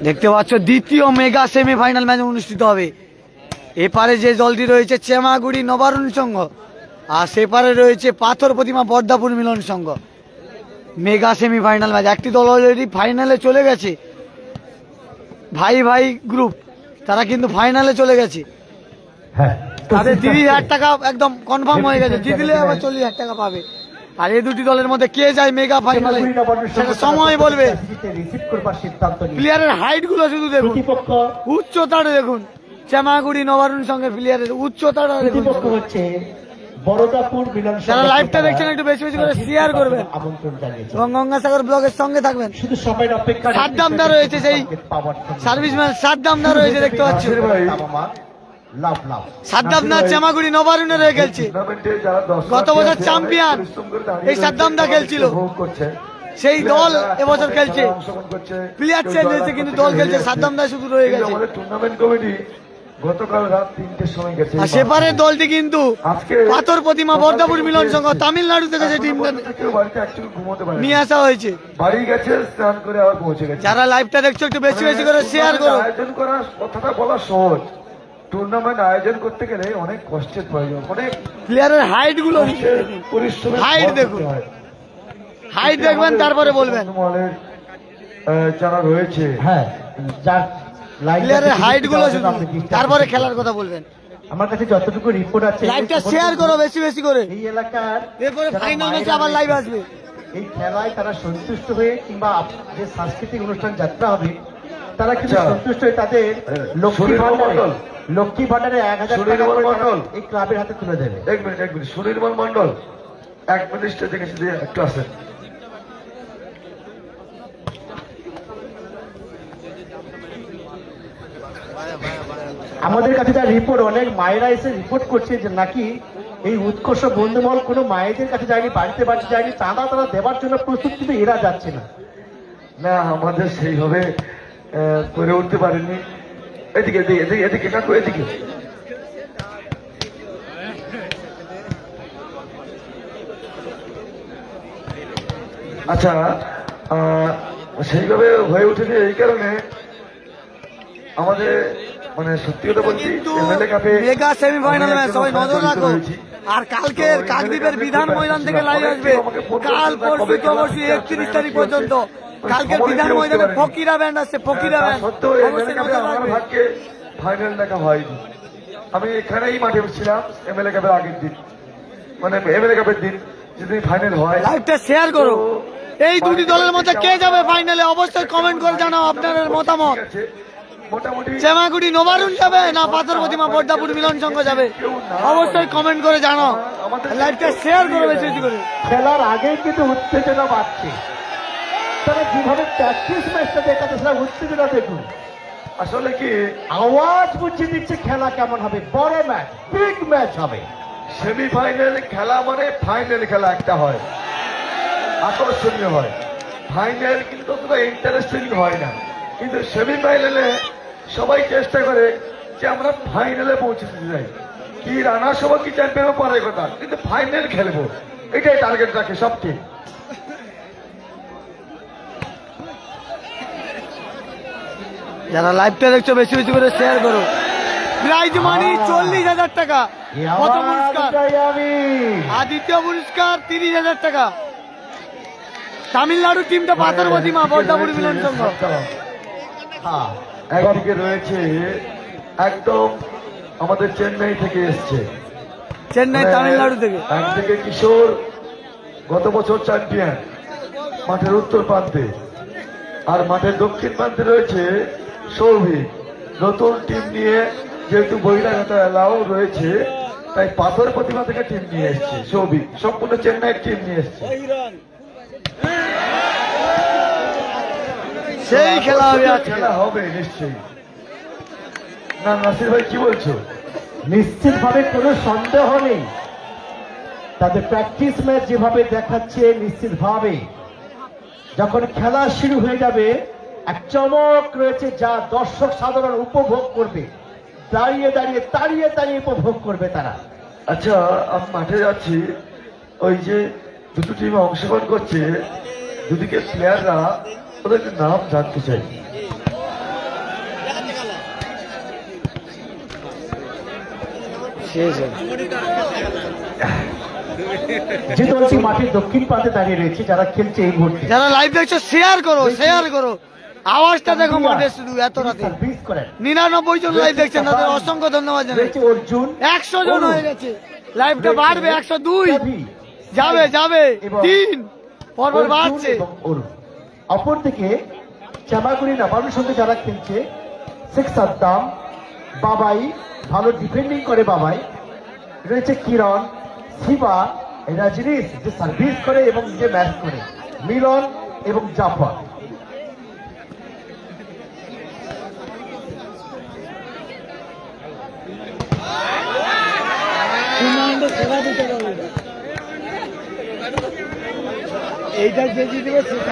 দেখতে পাচ্ছ দ্বিতীয় মেগা সেমিফাইনাল ম্যাচ অনুষ্ঠিত হবে। এপারে যে দলটি রয়েছে চেমাগুড়ি নবারুণ সংঘ, আর সেপারে রয়েছে পাথর প্রতিমা বর্দাপুর মিলন সংঘ। মেগা সেমিফাইনাল ম্যাচ, একটি দল অলরেডি ফাইনালে চলে গেছে, ভাই ভাই গ্রুপ, তারা কিন্তু ফাইনালে চলে গেছে। তাদের 30,000 টাকা একদম কনফার্ম হয়ে গেছে, জিতলে আবার 40,000 টাকা পাবে। আর এই দুটি দলের মধ্যে কে যায় মেগা ফাইনালে সেটা সময় বলবে। প্লেয়ারের হাইট গুলো শুধু দেখুন, উচ্চতাটা দেখুন, চেমাগুড়ি নবারুণ সঙ্গে প্লেয়ারের উচ্চতাটা দেখুন। যারা লাইভটা দেখছেন একটু বেশি বেশি করে শেয়ার করবেন এবং গঙ্গাসাগর ব্লগের সঙ্গে থাকবেন। সাদ্দামদা রয়েছে, সেই সার্ভিসম্যান সাদ্দামদা রয়েছে, দেখতে পাচ্ছি। সাদ্দামদা চেমাগুড়ি নবারুণে রয়ে খেলছে, গত বছর চ্যাম্পিয়ন এই সাদ্দামদা খেলছিল, সেই দল এবছর খেলছে। প্লেয়ার চেঞ্জ হয়েছে কিন্তু দল খেলছে, সাদ্দামদা শুধু রয়ে গেছে। গতকাল রাত 3টের সময় গেছে। আর সেপারের দলটি কিন্তু পাথর প্রতিমা বর্দাপুর মিলন সংঘ, তামিলনাড়ু থেকে যে টিমটা নিয়ে আসা হয়েছে, বাড়ি গেছে, স্নান করে আবার পৌঁছে গেছে। যারা লাইভটা দেখছো একটু বেশি বেশি করে শেয়ার করো। আয়োজন করার কথাটা বলা সহজ, টুর্নামেন্ট আয়োজন করতে গেলে অনেক কষ্টের প্রয়োজন, অনেক প্লেয়ারের হাইট গুলো পরিশ্রমের হাইট দেখুন, হাইট দেখবেন তারপরে বলবেন। যারা রয়েছে, হ্যাঁ, যার প্লেয়ারের হাইট গুলো তারপরে খেলার কথা বলবেন। আমার কাছে যতটুকু রিপোর্ট আছে, লাইভটা শেয়ার করো বেশি বেশি করে। এই এলাকার এরপরে ফাইনাল ম্যাচে আবার লাইভ আসবে। এই খেলায় তারা সন্তুষ্ট হয়ে, কিংবা যে সাংস্কৃতিক অনুষ্ঠান যাত্রা হবে, তারা কিন্তু সন্তুষ্ট হয়ে তাদের লক্ষ্মী ভান্ডারে 1,000 টাকা এই ক্লাবের হাতে তুলে দেবে। এক মিনিট সুনির্মল মন্ডল, এক মিনিট দেখেছি, একটু আসেন। আমাদের কাছে যা রিপোর্ট, অনেক মায়েরা এসে রিপোর্ট করছে যে নাকি এই উৎকর্ষ বন্ধুমহল কোনো মায়েদের কাছে যায়নি, বাড়িতে বাড়িতে যায়নি, চাঁদা তারা দেওয়ার জন্য প্রস্তুত, কিন্তু এরা যাচ্ছে না। না, আমাদের সেইভাবে করে উঠতে পারেনি। এদিকে এদিকে এদিকে কাকু, এদিকে। আচ্ছা, সেইভাবে হয়ে উঠেছে এই কারণে আমাদের, মানে সত্যি কথা বলছি, এমএলএ কাপে মেগা সেমিফাইনাল ম্যাচ, সবাই নজর রাখো। আর কালকের কাকদ্বীপের বিধান ময়দান থেকে লাইভ আসবে, কাল পরশু তো অবশ্যই 31 তারিখ পর্যন্ত। কালকের বিধান ময়দানে ফকিরা ব্যান্ড আসছে, ফকিরা ব্যান্ড। আমার ভাগ্যে ফাইনাল দেখা হয়নি, আমি এখানেই মাঠে ছিলাম এমএলএ কাপের আগের দিন, মানে এমএলএ কাপের দিন যদি ফাইনাল হয়। লাইভটা শেয়ার করো। এই দুটি দলের মধ্যে কে যাবে ফাইনালে অবশ্যই কমেন্ট করে জানাও আপনাদের মতামত। চেমাগুড়ি নবারুণ যাবে না পাথর প্রতিমা বর্দাপুর মিলন সংঘ যাবে, অবশ্যই কমেন্ট করে জানাও। লাইভটা শেয়ার করো বেশি বেশি করে। খেলার আগে কিন্তু উত্তেজনা বাড়ছে, তারা যেভাবে প্র্যাকটিস ম্যাচটা দেখাচ্ছে সেটা উত্তেজনা দেখুন। আসলে কি আওয়াজ বুঝিয়ে দিচ্ছে খেলা কেমন হবে, বড় ম্যাচ, বিগ ম্যাচ হবে। সেমিফাইনাল খেলা মানে ফাইনাল খেলা একটা হয়, আকর্ষণীয় হয়। ফাইনাল কিন্তু অতটা ইন্টারেস্টিং হয় না, কিন্তু সেমিফাইনালে সবাই চেষ্টা করে যে আমরা ফাইনালে পৌঁছে দিতে চাই। কি রানার সভা কি চ্যাম্পিয়ন পরের কথা, কিন্তু ফাইনাল খেলবো, এটাই টার্গেট রাখে সব টিম। যারা লাইভটা দেখছো বেশি বেশি করে শেয়ার করো। প্রাইজ মানি 40,000 টাকা প্রথম পুরস্কার, আর দ্বিতীয় পুরস্কার 30,000 টাকা। তামিলনাড়ু টিমটা পাথর প্রতিমা বর্দাপুর মিলন সংঘ। একদিকে রয়েছে একদম আমাদের চেন্নাই থেকে এসছে, চেন্নাই তামিলনাড়ু থেকে। একদিকে কিশোর, গত বছর চ্যাম্পিয়ন মাঠের উত্তর প্রান্তে, আর মাঠের দক্ষিণ প্রান্তে রয়েছে সৌভিক, নতুন টিম নিয়ে, যেহেতু বহিরাগত এলাও রয়েছে তাই পাথর প্রতিমা থেকে টিম নিয়ে এসছে সৌভিক, সম্পূর্ণ চেন্নাইয়ের টিম নিয়ে এসছে। সেই খেলা হবে, খেলা হবে নিশ্চয়ই। না নাসির ভাই কি বলছো? নিশ্চিত ভাবে কোনো সন্দেহ নেই, তাদের প্র্যাকটিস ম্যাচ যেভাবে দেখাচ্ছে, নিশ্চিত ভাবে যখন খেলা শুরু হয়ে যাবে এক চমক রয়েছে, যা দর্শক সাধারণ উপভোগ করবে, দাঁড়িয়ে দাঁড়িয়ে তাড়িয়ে তাড়িয়ে উপভোগ করবে তারা। আচ্ছা, আমি মাঠে যাচ্ছি, ওই যে দুটো টিমে অংশগ্রহণ করছে, দুদিকে প্লেয়াররা, ওদের নাম জানতে চাই। যে দলটি মাঠের দক্ষিণ প্রান্তে দাঁড়িয়ে রয়েছে, যারা খেলছে এই মুহূর্তে, যারা লাইভ দেখছো শেয়ার করো আওয়াজটা দেখো মাঠে শুধু এত রাতে সার্ভিস করেন 99 জন লাইভ দেখছেন, তাদের অসংখ্য ধন্যবাদ জানাই। রয়েছে অর্জুন, 100 জন হয়ে গেছে, লাইভটা বাড়বে 102 রবি, যাবে এবং 3 পরপর অর্জুন বাড়ছে। এবং অরুণ। অপরদিকে চামাগুড়ি নবান্নর সঙ্গে যারা খেলছে, শেখ সাদ্দাম, বাবাই, ভালো ডিফেন্ডিং করে বাবাই, রয়েছে কিরণ, শিবা, রাজনীশ যে সার্ভিস করে এবং যে ম্যাচ করে, মিলন এবং জাফর।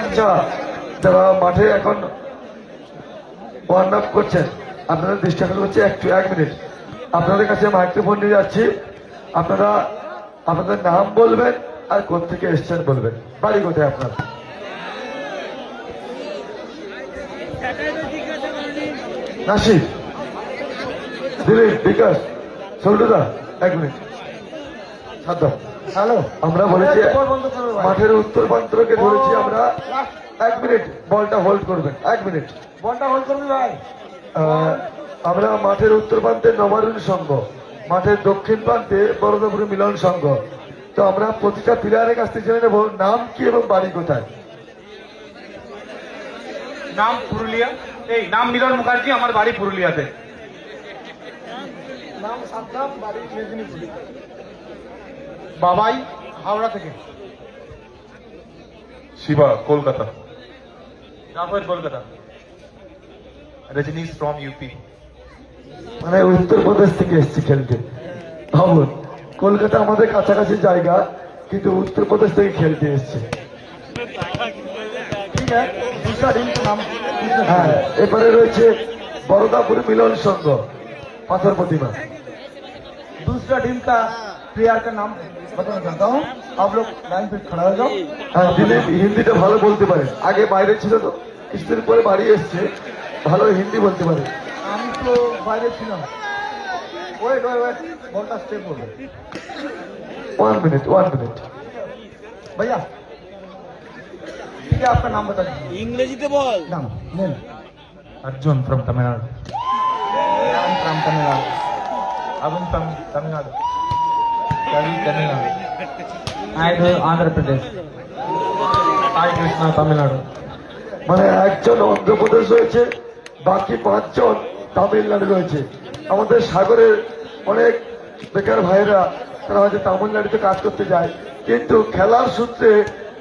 আচ্ছা, যারা মাঠে এখন ওয়ার্ম আপ করছেন, আপনাদের দৃষ্টি আকর্ষণ করছে একটু 1 মিনিট আপনাদের কাছে মাইক্রোফোন নিয়ে যাচ্ছি। আপনারা আপনাদের নাম বলবেন আর কোথেকে এসছেন বলবেন। বাড়ি কোথায় আপনার? নাসিক, দিলীপ, বিকাশ, সল্টুদা, 1 মিনিট। সাদ্দাম, হ্যালো, আমরা বলেছি মাঠের উত্তর প্রান্তকে ধরেছি আমরা। 1 মিনিট, বলটা হোল্ড করবেন। 1 মিনিট বলটা হোল্ড করবি ভাই। আমরা মাঠের উত্তর প্রান্তে নবারুণ সংঘ, মাঠের দক্ষিণ প্রান্তে বরদাপুর মিলন সংঘ। তো আমরা প্রতিটা প্লেয়ারের কাছ থেকে জেনে নেব নাম কি এবং বাড়ি কোথায়। নাম পুরুলিয়া, এই নাম মিলন মুখার্জি, আমার বাড়ি পুরুলিয়াতে। নাম সাদ্দাম, বাড়ি মেদিনীপুর। বাবাই হাওড়া থেকে। Shiba Kolkata. Rafael Kolkata. Rajneesh from UP. মানে উত্তরপ্রদেশ থেকে এসছি খেলতে। ভাবুন, কলকাতা আমাদের কাছাকাছি জায়গা, কিন্তু উত্তরপ্রদেশ থেকে খেলতে এসছে। ঠিক আছে, दूसरा टीम का नाम। হ্যাঁ, এবারে রয়েছে বরদাপুর মিলন সংঘ, পাথর প্রতিমা। दूसरा टीम का प्लेयर का नाम बताना चाहता हूँ, आप लोग लाइन पे खड़ा हो जाओ। হ্যাঁ, দিলীপ হিন্দিটা ভালো বলতে পারে, আগে বাইরে ছিল তো, কিছুদিন পরে বাড়ি এসছে, ভালো হিন্দি বলতে পারে। আমি তো বাইরে ছিলাম। ওয়েট, বলটা স্টেপ করবে। 1 मिनट भैया ठीक है, आपका नाम बता दीजिए। ইংরেজিতে বল। नाम name. Arjun from Tamil Nadu. I'm from Tamil Nadu. Arun from Tamil Nadu. कवि Tamil Nadu. I do Andhra Pradesh. Sai Krishna Tamil Nadu. মানে একজন অন্ধ্রপ্রদেশ রয়েছে, বাকি 5 জন তামিলনাড়ু রয়েছে। আমাদের সাগরের অনেক বেকার ভাইয়েরা তারা হয়তো তামিলনাড়ুতে কাজ করতে যায়, কিন্তু খেলার সূত্রে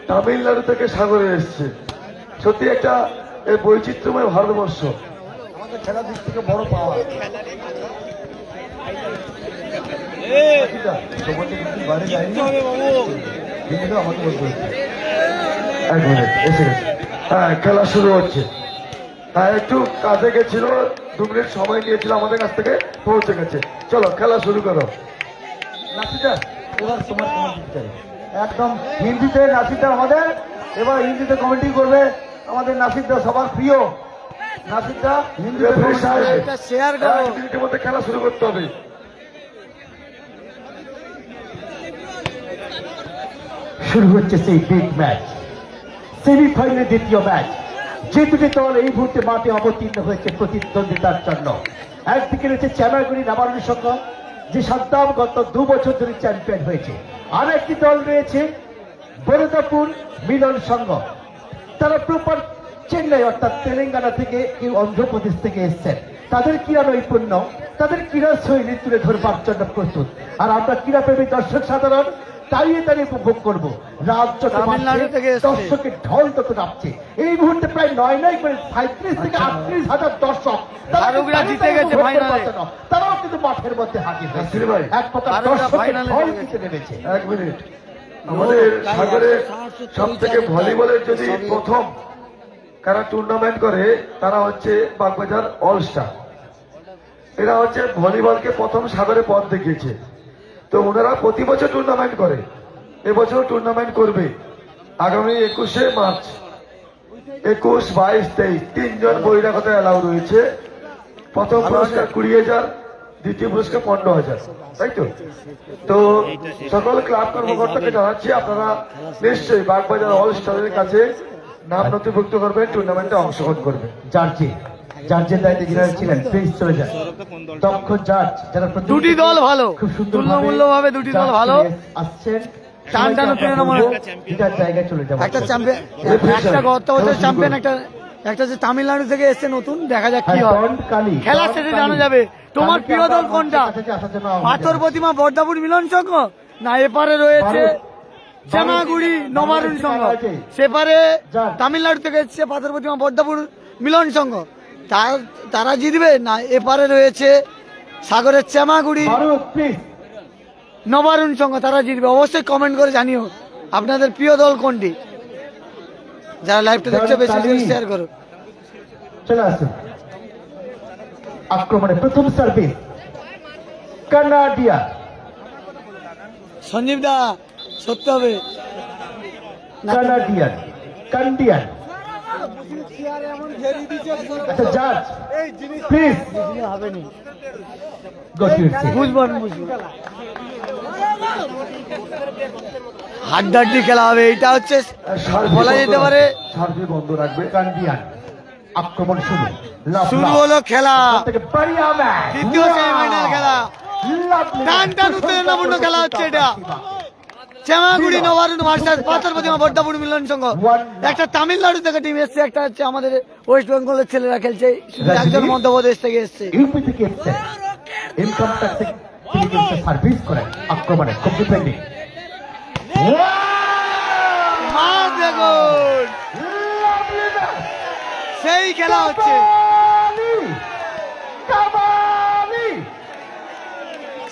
তামিলনাড়ু থেকে সাগরে এসছে। সত্যি একটা এই বৈচিত্র্যময় ভারতবর্ষ। আমাদের খেলার দিক থেকে বড় পাওয়া। বাইরে যায়নি, কিন্তু আমাকে বলতে হচ্ছে। 1 মিনিট, এসে গেছে। হ্যাঁ, খেলা শুরু হচ্ছে। হ্যাঁ, একটু কাজে গেছিল, 2 মিনিট সময় নিয়েছিল আমাদের কাছ থেকে, পৌঁছে গেছে। চলো খেলা শুরু করো। নাসিদা, এবার তোমার কমেন্টি চাই। একদম হিন্দিতে নাসিদা আমাদের, এবার হিন্দিতে কমেন্টি করবে আমাদের নাসিদা, সবার প্রিয় নাসিদা। হিন্দিতে রেফারি সাহেব, এটা শেয়ার করো। 1 মিনিটের মধ্যে খেলা শুরু করতে হবে। শুরু হচ্ছে সেই বিগ ম্যাচ, সেমিফাইনালের দ্বিতীয় ম্যাচ। যে দুটি দল এই মুহূর্তে মাঠে অবতীর্ণ হয়েছে প্রতিদ্বন্দ্বিতার জন্য। একদিকে রয়েছে চামাগুড়ি নবান্ন সংঘ, যে সাদ্দাম গত 2 বছর ধরে চ্যাম্পিয়ন হয়েছে। আর একটি দল রয়েছে বরদাপুর মিলন সংঘ, তারা প্রপার চেন্নাই অর্থাৎ তেলেঙ্গানা থেকে, কেউ অন্ধ্রপ্রদেশ থেকে এসছেন। তাদের ক্রীড়া নৈপুণ্য, তাদের ক্রীড়া শৈলী তুলে ধরবার জন্য প্রস্তুত। আর আমরা ক্রীড়াপ্রেমী দর্শক সাধারণ দাঁড়িয়ে উপভোগ করবো। রাজ্য তামিলনাড়ু থেকে এসছে। দর্শকের ঢল তত নামছে। এই মুহূর্তে প্রায় 9 করে 37 থেকে 38 হাজার দর্শক ফারুকরা জিতে গেছে ফাইনালে। তারাও কিন্তু মাঠের মধ্যে হাজির হয়েছে। নাসির ভাই, এক প্রকার ফারুকরা দর্শকের ফাইনালে ঢল জিতে দিতে নেমেছে। 1 মিনিট। আমাদের সাগরে সব থেকে ভলিবলের যদি প্রথম কারা টুর্নামেন্ট করে, তারা হচ্ছে বাগবাজার অল স্টার। এরা হচ্ছে ভলিবলকে প্রথম সাগরে পথ দেখিয়েছে। তো ওনারা প্রতি বছর টুর্নামেন্ট করে, এবছর টুর্নামেন্ট করবে আগামী 21শে মার্চ। 21, 22, 23 3 জন বহিরাগত অ্যালাউ রয়েছে। প্রথম পুরস্কার 20,000, দ্বিতীয় পুরস্কার 15,000, তাই তো? তো সকল ক্লাব কর্মকর্তাকে জানাচ্ছি আপনারা নিশ্চয়ই বাগবাজার অল স্টারের কাছে নাম নথিভুক্ত করবেন, টুর্নামেন্টে অংশগ্রহণ করবেন। জার্জের দায়িত্বে যিনি ছিলেন প্লিজ চলে যান। দক্ষ জাজ যারা দুটি দল ভালো, খুব সুন্দর তুল্যমূল্য ভাবে দুটি দল ভালো আসছেন, টানটানো জায়গায় চলে যাবো। একটা চ্যাম্পিয়ন, একটা গত বছর চ্যাম্পিয়ন, একটা যে তামিলনাড়ু থেকে এসছে নতুন, দেখা যাক কি হয়। খেলা শেষে জানা যাবে তোমার প্রিয় দল কোনটা, পাথর প্রতিমা বর্দাপুর মিলন সংঘ না এপারে রয়েছে চেমাগুড়ি নবারুণ সংঘ, সেপারে তামিলনাড়ু থেকে এসছে পাথর প্রতিমা বর্দাপুর মিলন সংঘ, তারা জিতবে না এপারে রয়েছে সাগরের চেমাগুড়ি নবারুণ সংঘ, তারা জিতবে? অবশ্যই কমেন্ট করে জানিও আপনাদের প্রিয় দল কোনটি। যারা লাইভটা দেখছে বেশি শেয়ার করো। চলে আসুন আক্রমণে প্রথম সার্ভিস কানাডিয়া। সঞ্জীব দা সত্যি হবে কান্ডিয়ান। আচ্ছা জাজ প্লিজ বুঝবো হাড্ডাড্ডি খেলা হবে, এটা হচ্ছে বলা যেতে পারে সার্ভে বন্ধ রাখবে। কান্ডিয়ান আক্রমণ শুরু হলো খেলা, দ্বিতীয় সেমিফাইনাল খেলা, টান উত্তেজনাপূর্ণ খেলা হচ্ছে এটা। চেমাগুড়ি নবারুণ ভার্সাস পাথর প্রতিমা বর্দাপুর মিলন সংঘ। একটা তামিলনাড়ু থেকে টিম এসছে, একটা হচ্ছে আমাদের ওয়েস্ট বেঙ্গলের ছেলেরা খেলছে, একজন মধ্যপ্রদেশ থেকে এসছে। ইউপি থেকে এসছে, ইনকাম ট্যাক্স সার্ভিস করেন আক্রমণে খুব ডিপেন্ডিং। সেই খেলা হচ্ছে,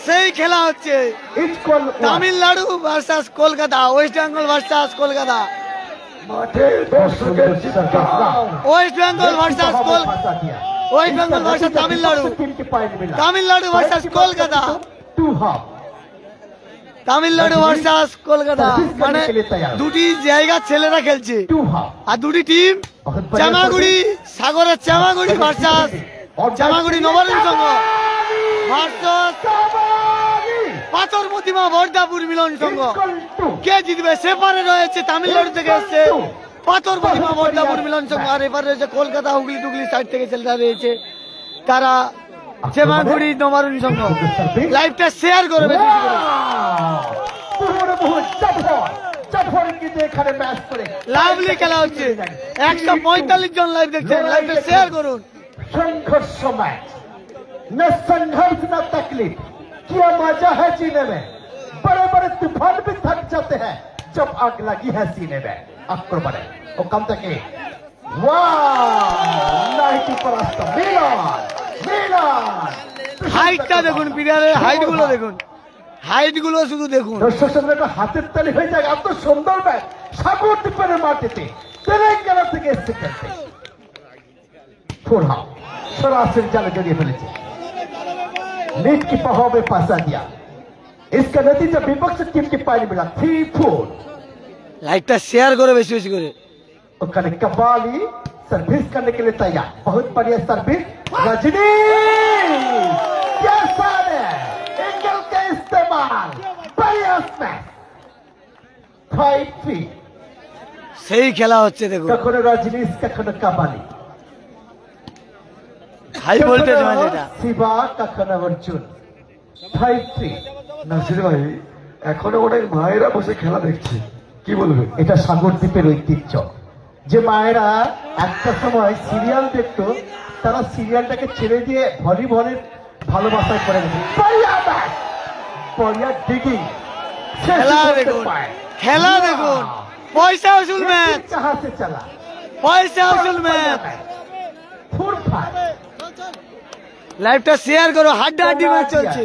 সেই খেলা হচ্ছে Tamil Nadu versus Kolkata, West Bengal versus Kolkata, West Bengal versus West Bengal versus Tamil Nadu, Tamil Nadu versus Kolkata, Tamil Nadu versus Kolkata, মানে দুটি জায়গার ছেলেরা খেলছে আর দুটি টিম চেমাগুড়ি সাগরের চেমাগুড়ি ভার্সাস চেমাগুড়ি নবারুণ সংঘ ভার্সাস পাথর প্রতিমা বর্দাপুর মিলন সংঘ। কে জিতবে? সেপারে রয়েছে তামিলনাড়ু থেকে এসছে পাথর প্রতিমা বর্দাপুর মিলন সংঘ, আর এপারে রয়েছে কলকাতা হুগলি টুগলি সাইড থেকে ছেলেরা রয়েছে, তারা চেমাগুড়ি নবারুণ সংঘ। লাইভটা শেয়ার করবে, লাভলি খেলা হচ্ছে, 145 জন লাইভ দেখছেন, লাইভটা শেয়ার করুন। संघर्ष मैच, न संघर्ष न तकलीफ, क्या मजा है जीने में। बड़े बड़े तूफान भी थक जाते हैं जब आग लगी है सीने में। आक्रमण है वो कम तक হাইটটা দেখুন, প্লেয়ারের হাইট গুলো দেখুন, হাইট গুলো শুধু দেখুন। দর্শক সঙ্গে একটা হাতের তালি হয়ে যায়, এত সুন্দর ম্যাচ সাগর দ্বীপের মাটিতে তেলেঙ্গানা থেকে এসে খেলতে। थोड़ा सरासर जाले जड़िए फेलेছে, नेट की पहाव में फंसा दिया, इसका नतीजा विपक्ष टीम के पानी मिला 3-4। लाइकটা শেয়ার করে বেশি বেশি করে। ओकने कबाली सर्विस करने के लिए तैयार, बहुत बढ़िया सर्विस रजनी, क्या साल है एंगल का इस्तेमाल, बढ़िया स्मैश 5 feet। সেই খেলা হচ্ছে দেখুন, কখনো রজনী কখনো কাবালি, হাই ভোল্টেজ ম্যাচ এটা। শিবা কখনো অর্জুন 5-3। নাসির ভাই এখনো অনেক মায়েরা বসে খেলা দেখছে, কি বলবে? এটা সাগর দ্বীপের ঐতিহ্য, যে মায়েরা একটা সময় সিরিয়াল দেখতো, তারা সিরিয়ালটাকে ছেড়ে দিয়ে ভলিবলের ভালোবাসায় পড়ে গেছে। খেলা দেখুন, খেলা দেখুন, পয়সা উসুল ম্যাচ, कहां से चला পয়সা উসুল ম্যাচ। লাইভটা শেয়ার করো, হাড্ডাহাড্ডি ম্যাচ চলছে,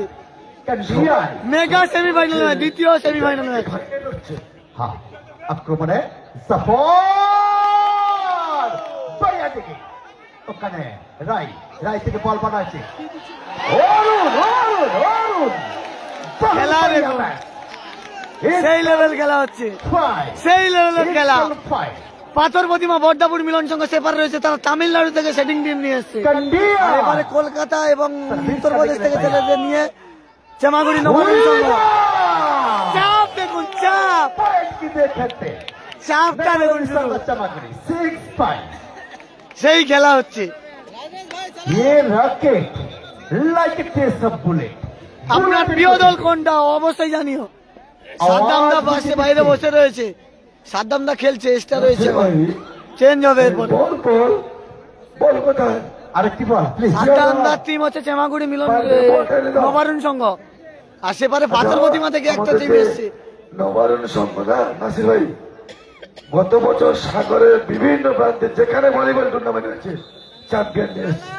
মেগা সেমিফাইনাল ম্যাচ, দ্বিতীয় সেমিফাইনাল ম্যাচ। হ্যাঁ আক্রমণে সাফর বড়িয়া দিকে, ওখানে রাই থেকে বল বানাচ্ছে অরুণ খেলা দেখুন, সেই লেভেল খেলা হচ্ছে, সেই লেভেলের খেলা। পাথর প্রতিমা বর্দাপুর মিলন সংঘ সেপারে রয়েছে, তারা তামিলনাড়ু থেকে সেটিং টিম নিয়ে এসছে। আর এবারে কলকাতা এবং উত্তরপ্রদেশ থেকে ছেলেদের নিয়ে চেমাগুড়ি নবারুণ সংঘ। চাপ দেখুন, চাপ, চাপটা দেখুন, সেই খেলা হচ্ছে। আপনার প্রিয় দল কোনটা অবশ্যই জানিও। সাদ্দামদা পাশে বাইরে বসে রয়েছে, সাদ্দামদা খেলছে, এক্সট্রা রয়েছে, চেঞ্জ হবে এরপর। বল কোথায়? আরেকটি বল প্লিজ। সাদ্দামদার টিম হচ্ছে চেমাগুড়ি মিলন নবারুণ সংঘ, আর সেপারে পাথর প্রতিমা থেকে একটা টিম এসছে নবারুণ সংঘ না নাসির ভাই। গত বছর সাগরের বিভিন্ন প্রান্তে যেখানে ভলিবল টুর্নামেন্ট হয়েছে চ্যাম্পিয়ন নিয়ে এসছে।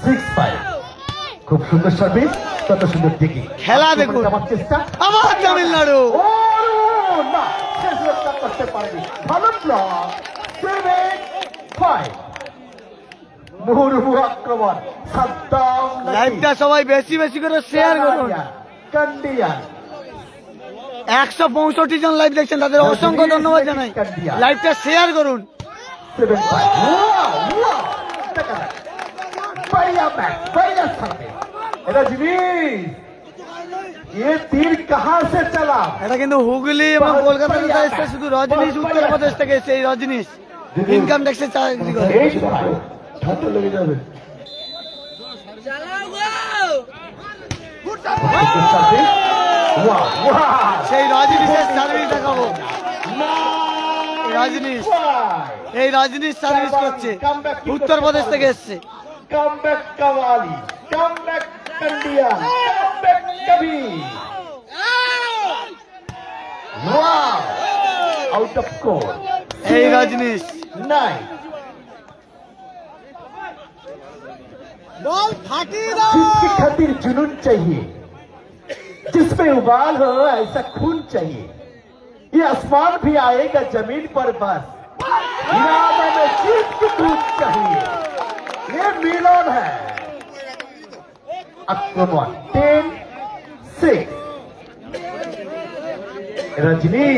6-5 খুব সুন্দর সার্ভিস, কত সুন্দর দিকে খেলা দেখুন। আমার চেষ্টা আবার তামিলনাড়ু, না শেষ রক্ষা করতে পারেনি। ভালো ব্লক। 7-5 মুহুর্মুহু আক্রমণ। সাদ্দাম লাইভটা সবাই বেশি বেশি করে শেয়ার করুন। কান্ডিয়ান 165 জন লাইভ দেখছেন, তাদের অসংখ্য ধন্যবাদ জানাই। লাইভটা শেয়ার করুন। 7-5 बढ़िया मैच, बढ़िया सर्विस। ये तीर कहाँ से चला? এটা কিন্তু হুগলি এবং কলকাতা থেকে এসছে, শুধু রজনীশ উত্তরপ্রদেশ থেকে এসছে। এই রজনীশ ইনকাম ট্যাক্সে চাকরি করে। ঠান্ডা লেগে যাবে। সেই রজনীশের সার্ভিস দেখাবো। রজনীশ, এই রজনীশ সার্ভিস করছে, উত্তরপ্রদেশ থেকে এসছে। Comeback Kawali, comeback India, comeback Kabi. Wow! Out of score. এই রজনীশ 9. বল ফাটিয়ে দাও। जिसकी खातिर जुनून चाहिए, जिसमें उबाल हो ऐसा खून चाहिए। ये आसमान भी आएगा जमीन पर बस, इरादा में जीत की दूध चाहिए। ये मिलन है। आक्रमण 10-6 रजनी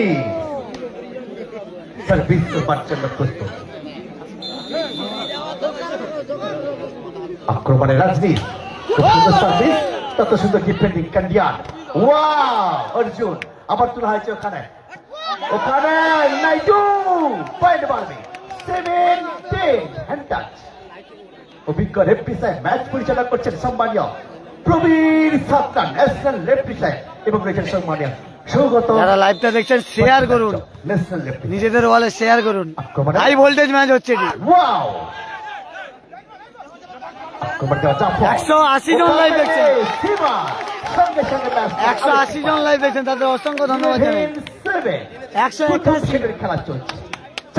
सर्विस को बच्चन प्रस्तुत। आक्रमण रजनी सर्विस, तत सुंदर डिफेंडिंग कंडियान। वाह अर्जुन আবার তুলা হয়েছে ওখানে, ওখানে নাইডু পয়েন্ট মারবে। 7-10 হ্যান্ড টাচ। অভিজ্ঞ রেফারি সাহেব ম্যাচ পরিচালনা করছেন সম্মানীয় প্রবীর সাত্তা, ন্যাশনাল রেফারি সাহেব, এবং রয়েছেন সম্মানীয় সৌগত। যারা লাইভটা দেখছেন শেয়ার করুন, ন্যাশনাল রেফারি নিজেদের ওয়ালে শেয়ার করুন। হাই ভোল্টেজ ম্যাচ হচ্ছে এটি। ওয়াও 180 জন লাইভ দেখছেন, সীমা সঙ্গে সঙ্গে ম্যাচ 180 জন লাইভ দেখছেন, তাদের অসংখ্য ধন্যবাদ জানাই। 181 খেলা চলছে।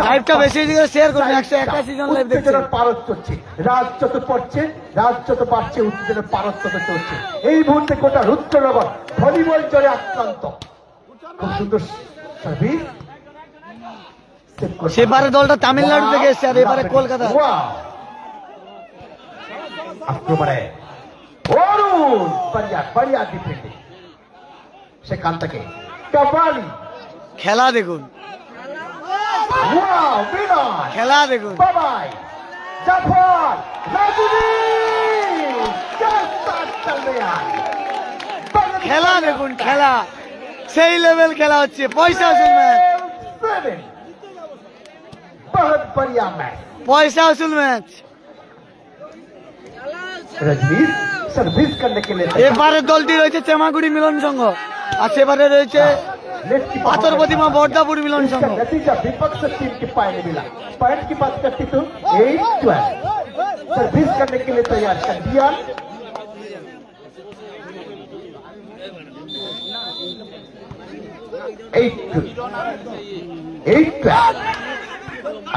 লাইভটা বেশি বেশি করে শেয়ার করুন। 181 জন লাইভ দেখছেন। উত্তেজনার পারদ চলছে, রাত যত পড়ছে, রাত যত বাড়ছে, উত্তেজনার পারদ তত চলছে। এই মুহূর্তে গোটা রুদ্রনগর ভলিবল জ্বরে আক্রান্ত। খুব সুন্দর সার্ভিস। সেবারে দলটা তামিলনাড়ু থেকে এসছে, আর এবারে কলকাতা। আক্রমণে অরুণ বাড়িয়া, বাড়িয়া ডিফেন্ডিং। সেখান থেকে কাবালি। খেলা দেখুন, ওয়াও বিনয়, খেলা দেখুন। বাবাই জাফর রাজুনি খেলা দেখুন, খেলা সেই লেভেল খেলা হচ্ছে। পয়সা আসুন ম্যাচ, बहुत बढ़िया मैच। পয়সা আসুন ম্যাচ। रजनीश सर्विस करने के लिए এবারে দলটি রয়েছে চেমাগুড়ি মিলন সংঘ, আর সেবারে রয়েছে পাথর প্রতিমা বর্দাপুর মিলন সংঘ। नतीजा विपक्ष टीम के पाए मिला। पॉइंट की बात करती तो 8-12 सर्विस करने के लिए तैयार कर दिया।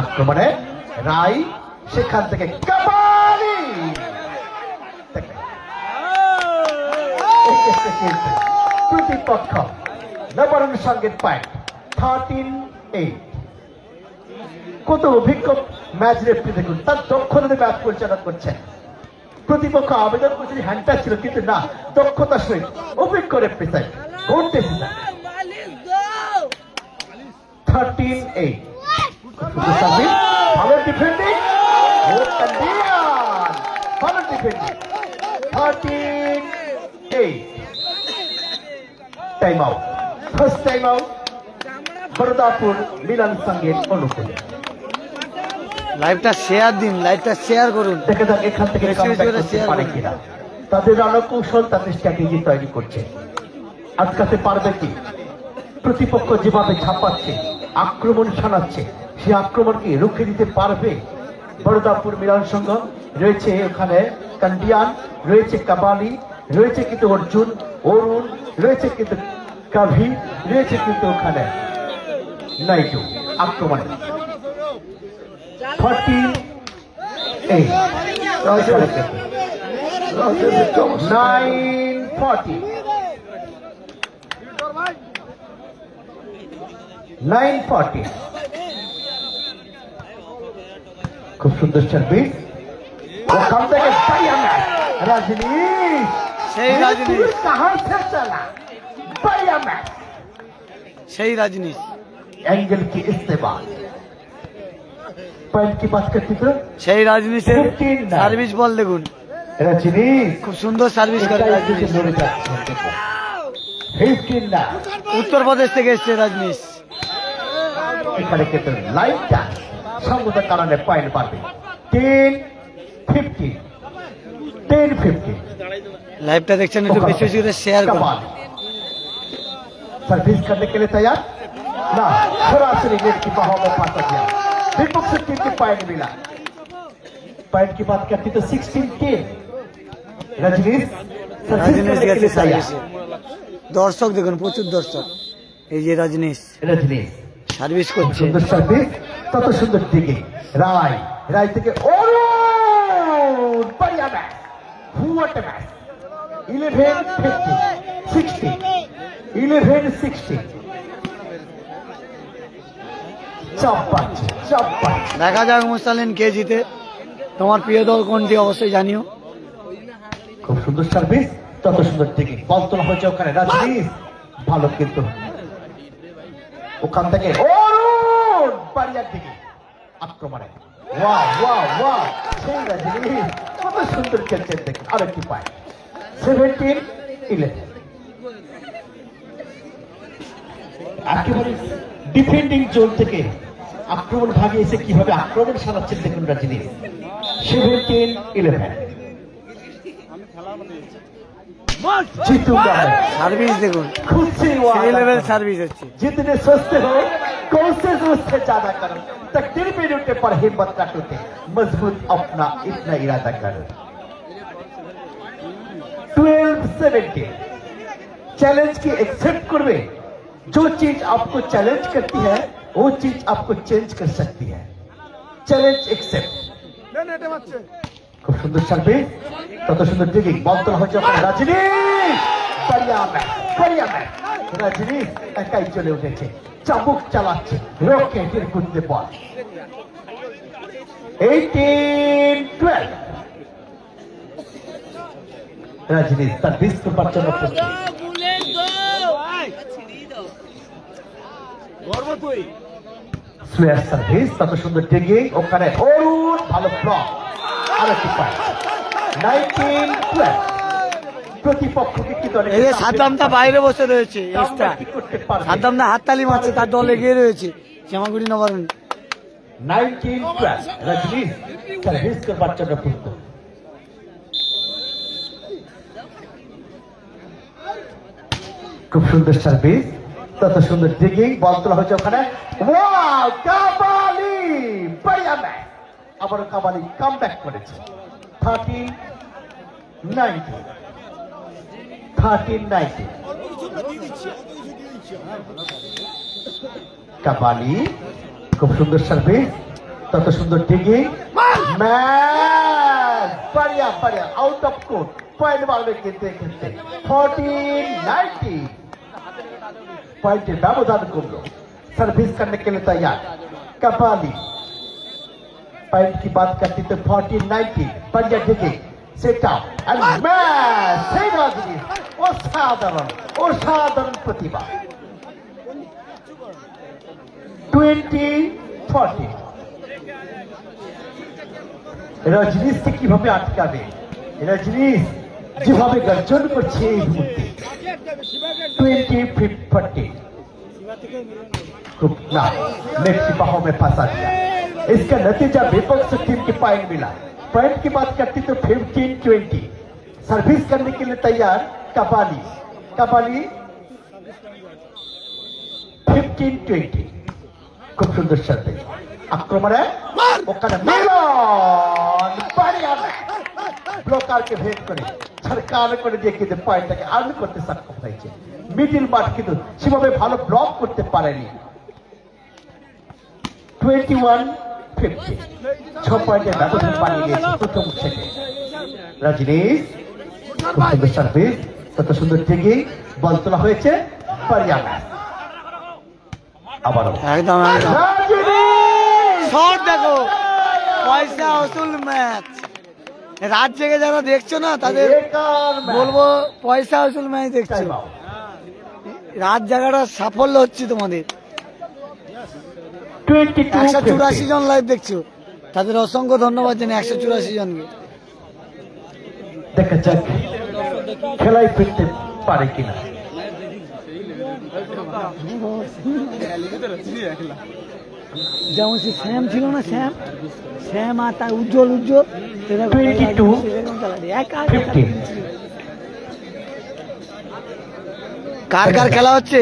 আক্রমণে রাই, সেখান থেকে কাবালি। প্রতিপক্ষ নবারুণ সংঘের পয়েন্ট 13-8। কত অভিজ্ঞ ম্যাচ রেফারি দেখুন, তার দক্ষতাতে ম্যাচ পরিচালনা করছেন। প্রতিপক্ষ আবেদন করছে হ্যান্ডটা ছিল, কিন্তু না, দক্ষতার সহিত অভিজ্ঞ রেফারি সাহেব ঘটতেছে না। 13-8 সার্ভিস, ভালো ডিফেন্ডিং, ভালো defending. 13-8 time out, first time out Baradapur Milan সংঘের অনুকূলে। লাইভটা শেয়ার দিন, লাইভটা শেয়ার করুন। দেখে যাক এখান থেকে বেশি বেশি করে শেয়ার পারে করুন। কিনা, তাদের রণকৌশল, তাদের স্ট্র্যাটেজি তৈরি করছে। আটকাতে পারবে কি? প্রতিপক্ষ যেভাবে ঝাঁপাচ্ছে, আক্রমণ শানাচ্ছে, সে আক্রমণকে রুখে দিতে পারবে বরদাপুর মিলন সংঘ। রয়েছে ওখানে কান্ডিয়ান, রয়েছে কাবালি, রয়েছে কিন্তু অর্জুন, অরুণ, রয়েছে কিন্তু কাভি, রয়েছে কিন্তু ওখানে নাইটু। আক্রমণে 14-8 9-40 9-40। খুব সুন্দর সার্ভিস, ওখান থেকে রাজনীশ, সেই রাজনীশ, কাহার সে চলা बढ़िया मैच, সেই রাজনীশ। एंगल की इस्तेमाल। पॉइंट की बात करती तो সেই রাজনীশের 15 সার্ভিস বল দেখুন, रजनीश খুব সুন্দর সার্ভিস করে রাজনীশ। লড়ে যাচ্ছে। 15 উত্তরপ্রদেশ থেকে এসছে রাজনীশ। এখানে কিন্তু লাইনটা সঙ্গতার কারণে পয়েন্ট পাবে। 10-15 10-15। লাইভটা দেখছেন, একটু বেশি বেশি করে শেয়ার করুন। सर्विस करने के लिए तैयार ना, सरासरी नेट की बाहों में फंसा गया। विपक्ष टीम को पॉइंट मिला। पॉइंट की बात करती तो 16-10 रजनीश सर्विस রাজনীশ करने के গেছে लिए तैयार। সার্ভিসে। দর্শক দেখুন, প্রচুর দর্শক। এই যে রাজনীশ रजनीश সার্ভিস করছে। सुंदर सर्विस, तत सुंदर दिगे राय राय থেকে অরুণ, बढ़िया मैच, व्हाट अ मैच। 11-50 60 11-60। দেখা যাক মুস্তালিন কে জিতে। তোমার প্রিয় দল কোনটি অবশ্যই জানিও। খুব সুন্দর সার্ভিস, তত সুন্দর দিকে বল তোলা হয়েছে ওখানে। রাজনীশ ভালো কিন্তু ওখান থেকে অরুণ বাড়িয়ার দিকে আক্রমণে। ওয়াও ওয়াও ওয়াও, সেই রাজনীশ কত সুন্দর খেলছেন দেখুন। আরেকটি পায় 17-11। একেবারে ডিফেন্ডিং জোন থেকে আক্রমণ ভাগে এসে কিভাবে আক্রমণ চালাচ্ছেন দেখুন রাজনীশ। 17-11। जीतूंगा मैं, সার্ভিস দেখুন, खुद से वादा সেই লেভেল करो। সার্ভিস হচ্ছে। जितने सोचते हो कोशिश उससे ज्यादा करो, तकदीर पे लुटे पर हिम्मत न टूटे, मजबूत अपना इतना इरादा करो। 12-17 चैलेंज की एक्सेप्ट करवे। जो चीज आपको चैलेंज करती है वो चीज आपको चेंज कर सकती है। Challenge accept. খুব সুন্দর সার্ভিস, তত সুন্দর দিকে বল তোলা হয়েছে ওখানে। রাজনীশ बढ़िया मैच, बढ़िया मैच। রাজনীশ একাই চলে উঠেছে, চাবুক চালাচ্ছে, রোকে তীর কুদতে বল। 18-12 রাজনীশ তার 20 করবার জন্য প্রস্তুত। স্লোয়ার সার্ভিস, তত সুন্দর দিকে ওখানে অরুণ, ভালো ব্লক। আরেকটি পয়েন্ট 19-12। প্রতিপক্ষকে কি দলে এই যে সাদ্দামটা বাইরে বসে রয়েছে, এক্সট্রা করতে পারবে। সাদ্দামটা হাততালি মারছে, তার দল এগিয়ে রয়েছে শ্যামাগুড়ি নবারুণ। 19-12 রজনীশ সার্ভিস করবার জন্য প্রস্তুত। খুব সুন্দর সার্ভিস, তত সুন্দর দিকে বল তোলা হয়েছে ওখানে। ওয়াও, কাবালি बढ़िया ম্যাচ। আবার কাবালি কামব্যাক করেছে। 13-19 কাবালি, খুব সুন্দর সার্ভিস, তত সুন্দর দিকে ম্যাচ। बढ़िया बढ़िया, आउट ऑफ कोर्ट पॉइंट मारने खेलते खेलते 14-19 पॉइंट व्यवधान कमलो। सर्विस करने के लिए तैयार कपाली। पॉइंट की बात करती तो 14-19 बढ़िया दिखे सेट अप एंड मैच। सही राजनीश असाधारण प्रतिभा। 20 14। রজনীশকে কিভাবে আটকাবে? রজনীশ যেভাবে গর্জন করছে এই মুহূর্তে 20-40 ना नेट की बाहों में फंसा दिया। इसका नतीजा विपक्ष टीम के पॉइंट मिला। पॉइंट की बात करती तो 15-20 सर्विस करने के लिए तैयार कपाली। कपाली 15-20 खूब सुंदर शर्त आक्रमण है ব্লকারকে ভেদ করে সরকার করে দিয়ে কিন্তু পয়েন্টটাকে আর্ন করতে সক্ষম হয়েছে। মিডল মাঠ কিন্তু সেভাবে ভালো ব্লক করতে পারেনি। 21-50 6 পয়েন্টের ব্যবধান বাড়িয়ে গেছে প্রথম সেটে। রজনীশ খুব সুন্দর সার্ভিস, তত সুন্দর টেগে বল তোলা হয়েছে। পারিয়ানা আবারও একদম শট দেখো, পয়সা আসল ম্যাচ। রাত জেগে যারা দেখছো না তাদের বলবো পয়সা আসল ম্যাচ দেখছো। রাত জাগাটা সাফল্য হচ্ছে তোমাদের। 184 জন লাইভ দেখছো, তাদের অসংখ্য ধন্যবাদ জানি 184 জনকে। দেখা যাক খেলায় ফিরতে পারে কিনা। যেমন সে শ্যাম ছিল না, শ্যাম আর তার উজ্জ্বল 22-50 কার কার খেলা হচ্ছে।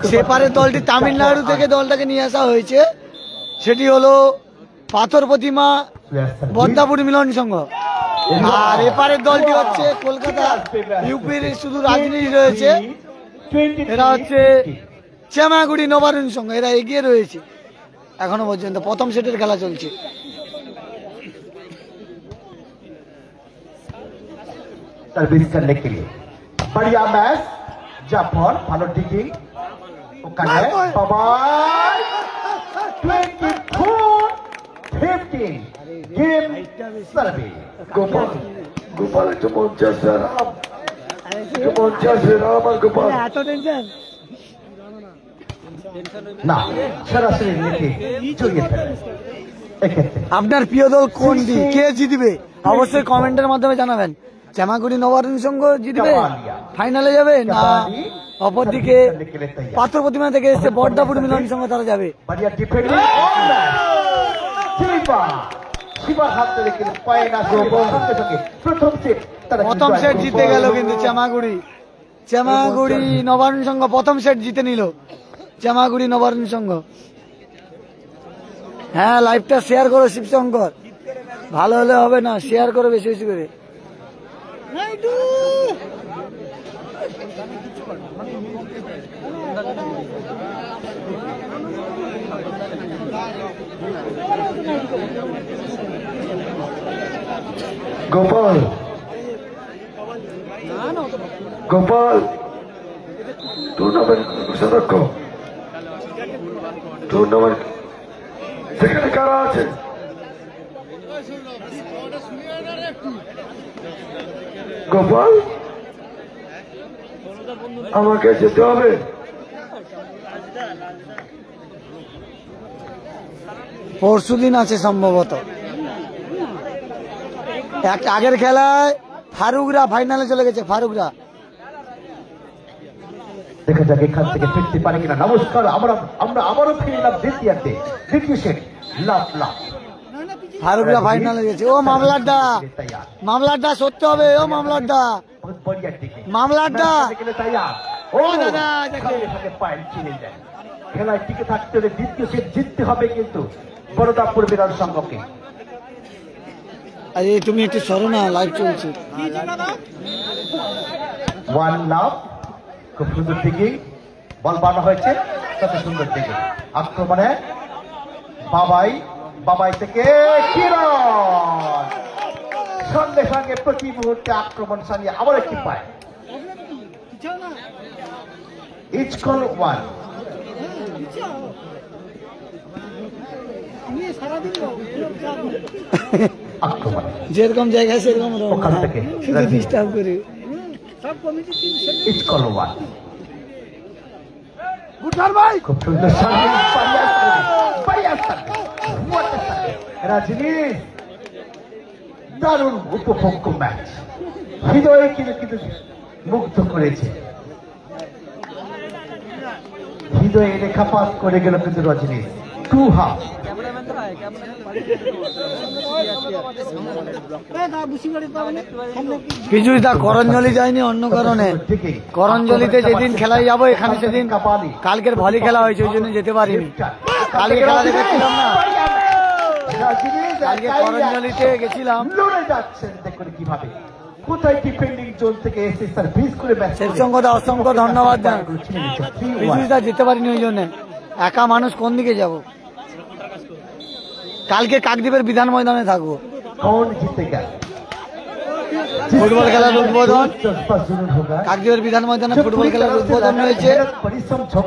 সেপারের দলটি তামিলনাড়ু থেকে দলটাকে নিয়ে আসা হয়েছে, সেটি হলো পাথর প্রতিমা বদ্দাপুর মিলন সংঘ। আর এপারের দলটি হচ্ছে কলকাতা ইউপির শুধু রাজনীতি রয়েছে, এরা হচ্ছে চেমাগুড়ি নবারুণ সংঘ। এরা এগিয়ে রয়েছে এখনো পর্যন্ত। প্রথম সেটের খেলা চলছে। सर्विस करने के लिए बढ़िया मैच जाफर भालो डिगिंग ওখানে বাবা 24-15 গেম সার্ভিস। গোপাল গোপাল একটু মঞ্চাস রাম, একটু মঞ্চাস রাম আর গোপাল। এত টেনশন না সরাসরি নিতে জড়িয়ে ফেলে। এক্ষেত্রে আপনার প্রিয় দল কোনটি, কে জিতবে অবশ্যই কমেন্টের মাধ্যমে জানাবেন। চেমাগুড়ি নবারুণ সংঘ জিতবে, ফাইনালে যাবে, না অপরদিকে পাথর প্রতিমা থেকে এসে বর্দাপুর মিলন সংঘ তারা যাবে। बढ़िया डिफेंडिंग শিবার হাত ধরে কিন্তু পায় না সঙ্গে সঙ্গে প্রথম সেট জিতে গেল কিন্তু চেমাগুড়ি নবারুণ সংঘ প্রথম সেট জিতে নিল চেমাগুড়ি নবারুণ সংঘ। হ্যাঁ, লাইভটা শেয়ার করো শিবশঙ্কর, ভালো হলে হবে না, শেয়ার করো বেশি বেশি করে। গোপাল গোপাল টুর্নামেন্ট সদস্য, টুর্নামেন্ট সেখানে কারা আছে? গোপাল আমাকে যেতে হবে। পরশুদিন আছে সম্ভবত। একটা আগের খেলায় ফারুকরা ফাইনালে চলে গেছে। ফারুকরা দেখা যাক এখান থেকে ফিরতে পারে কিনা। নমস্কার, আমরা আবারও ফিরলাম দ্বিতীয়ার্ধে, দ্বিতীয় সেট লাভ লাভ। ফারুকরা ফাইনালে গেছে। ও মামলারটা সত্যি হবে। ও মামলারটা ও দাদা পয়েন্ট চিনে যায়। খেলায় টিকে থাকতে হলে দ্বিতীয় সেট জিততে হবে কিন্তু বরদাপুর বিরাট সংঘকে। আরে তুমি একটু সরো না, লাইভ চলছে। ওয়ান লাভ খুব সুন্দর দিকে বল বানা হয়েছে, কত সুন্দর দিকে আক্রমণে বাবাই থেকে কিরণ সঙ্গে সঙ্গে প্রতি মুহূর্তে আক্রমণ সারিয়ে আবার একটি পায়। Each call one. আক্রমণ যেরকম জায়গায় সেরকম ওখান থেকে ডিস্টার্ব করে। Each call one. খুব সুন্দর সার্ভিস রাজনীশ দারুণ উপভোগ্য ম্যাচ, হৃদয়ে কিন্তু মুগ্ধ করেছে, হৃদয়ে রেখাপাত করে গেল কিন্তু রজনীশ। 2 হাফ। পিজুদা করঞ্জলি যায়নি অন্য কারণে, করঞ্জলিতে যেদিন খেলায় যাবো এখানে সেদিন কালকের ভলি খেলা হয়েছে ওই জন্য যেতে পারিনি, কালকে খেলা দেখেছিলাম না, কালকে করঞ্জলিতে গেছিলাম। লড়ে যাচ্ছেন দেখুন কিভাবে, কোথায় ডিফেন্ডিং জোন থেকে এসে সার্ভিস করে শেরসঙ্গদা অসংখ্য ধন্যবাদ জানাই। পিজুদা যেতে পারিনি ওই জন্য, একা মানুষ কোন দিকে যাব। কালকে কাকদ্বীপের বিধান ময়দানে থাকবো। कौन जीतेगा? ফুটবল খেলার উদ্বোধন কাকদ্বীপের বিধান ময়দানে ফুটবল খেলার উদ্বোধন হয়েছে।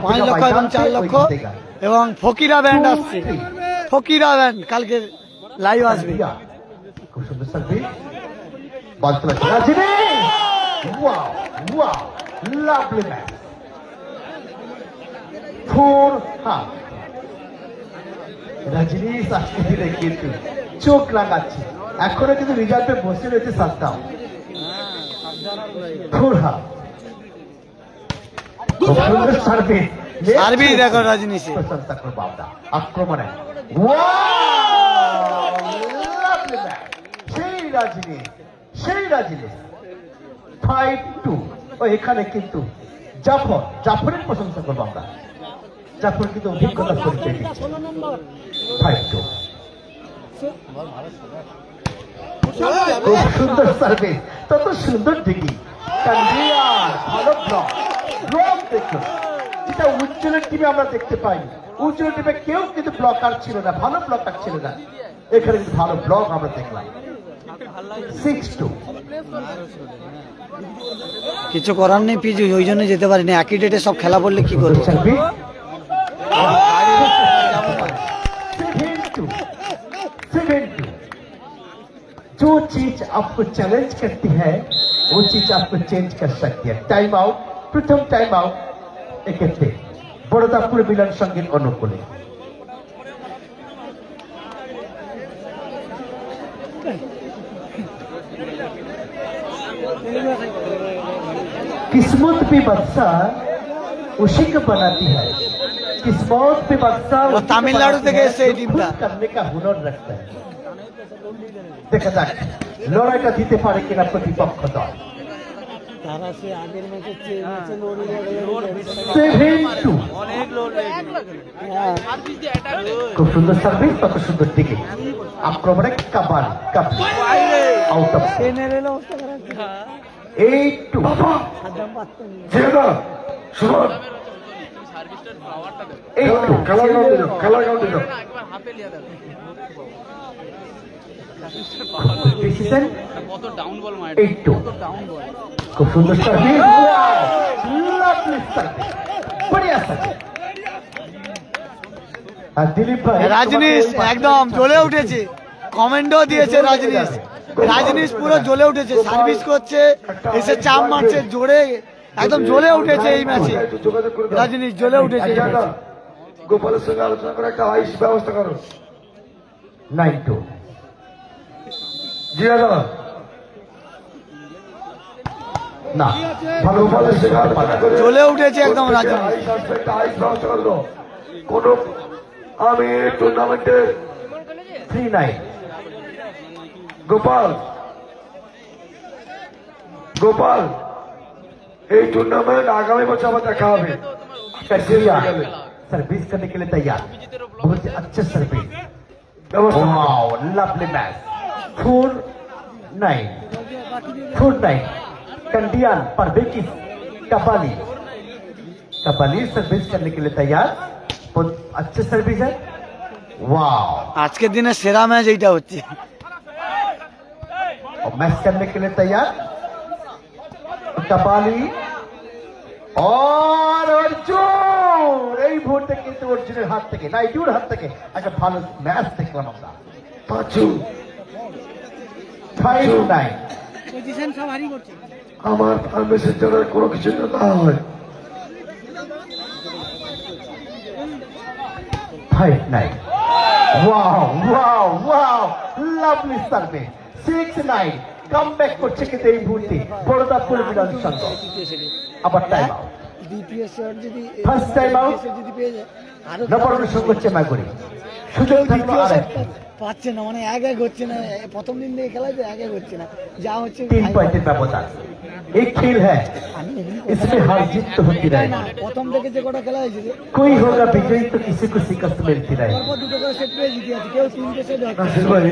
5 লক্ষ এবং 4 লক্ষ এবং ফকিরা ব্যান্ড আসছে, ফকিরা ব্যান্ড কালকে লাইভ আসবে। খুব সুন্দর সার্ভিস, বল তোলা Rajnish, wow wow, lovely match. 4 half. Rajnish আজকে দিনে কিন্তু চোখ লাগাচ্ছে, এখনো কিন্তু রিজার্ভে বসে রয়েছে সাদ্দাম। 4 হাফ। খুব সুন্দর সার্ভিস, সার্ভিস দেখো রাজনীশ, প্রশংসা করো বাবদা আক্রমণে। Wow, lovely match. সেই রাজনীশ, সেই রাজনীশ। 5-2। ও এখানে কিন্তু জাফরের প্রশংসা করবো আমরা, জাফর কিন্তু অভিজ্ঞতা পরিচয় দিচ্ছে। 5-2। খুব সুন্দর সার্ভিস, তত সুন্দর ডিগ্রি, ভালো ব্লক দেখুন, যেটা উজ্জ্বলের টিমে আমরা দেখতে পাইনি। উজ্জ্বল টিমে কেউ কিন্তু ব্লকার ছিল না, ভালো ব্লকার ছিল না, এখানে কিন্তু ভালো ব্লক আমরা দেখলাম। 6-2। কিছু করার নেই পিজু, ওই জন্য যেতে পারিনি। একই ডেটে সব খেলা পড়লে কি করবো। 7-2। जो चीज आपको चैलेंज करती है वो चीज आपको चेंज कर सकती है। टाइम आउट, प्रथम टाइम आउट এক্ষেত্রে বড়দাপুর মিলন সঙ্গীত অনুকূলে। किस्मत पे बादशाह उसी को बनाती है, किस्मत पे बादशाह तमिलनाडु থেকে এসে এই টিমটা करने का हुनर रखता है। দেখা যাক লড়াইটা দিতে পারে কিনা প্রতিপক্ষ দল। 7-2। খুব সুন্দর সার্ভিস, কত সুন্দর দিকে আক্রমণে কাবাল আউট অফ। 8-2। খুব সুন্দর সার্ভিস, দিলীপ ভাই রাজনীশ একদম জ্বলে উঠেছে, কমেন্টও দিয়েছে রাজনীশ, রাজনীশ পুরো জ্বলে উঠেছে, সার্ভিস করছে, এসে চাপ মারছে, জোরে একদম জ্বলে উঠেছে এই ম্যাচে, রাজনীশ জ্বলে উঠেছে। গোপালের সঙ্গে আলোচনা করে একটা আইস ব্যবস্থা করো। 9-2। জি দাদা, না ভালো গোপালের সঙ্গে আলোচনা করে জ্বলে উঠেছে একদম রাজনীশ। একটা আইস ব্যবস্থা করলো। কোন আমি টুর্নামেন্টে 3-9। গোপাল এই টুর্নামেন্ট আগামী বছর আবার দেখা হবে। सर्विस करने के लिए तैयार, बहुत अच्छे service, lovely match. 4-9। कंडियान Parvez Kabali service करने के लिए तैयार, बहुत अच्छे सर्विस है। वाह, আজকের দিনে সেরা ম্যাচ এইটা হচ্ছে। और मैच करने के लिए तैयार कबाली और अर्जुन। এই ভোটে কিন্তু অর্জুনের হাত থেকে, নাইডুর হাত থেকে একটা ভালো ম্যাচ দেখলাম আমরা। 5-9। আমার ফার্মেসির জন্য কোনো কিছু না হয়। 5-9। Wow wow wow lovely service 6-9 comeback করছে কিন্তু এই মুহূর্তে বরদাপুর মিলন সংঘ আবার টাইম আউট দ্বিতীয় শট যদি ফার্স্ট টাইম আউট যদি পেয়ে যায় আরো নবরণ সংঘ চেমাগুড়ি সুযোগ থাকলো আর পাচ্ছে না, মানে এক হচ্ছে না। প্রথম দিন থেকে খেলা তো এক হচ্ছে না, যা হচ্ছে 3 পয়েন্টের ব্যবধান। एक खेल है इसमें हार जीत तो होती रहेगी। প্রথম থেকে যে কটা খেলা হয়েছে कोई होगा विजयी तो किसी को शिकस्त मिलती रहेगी। পরপর দুটো করে সেট পেয়ে জিতে আছে, কেউ তিনটে সেট নাসির ভাই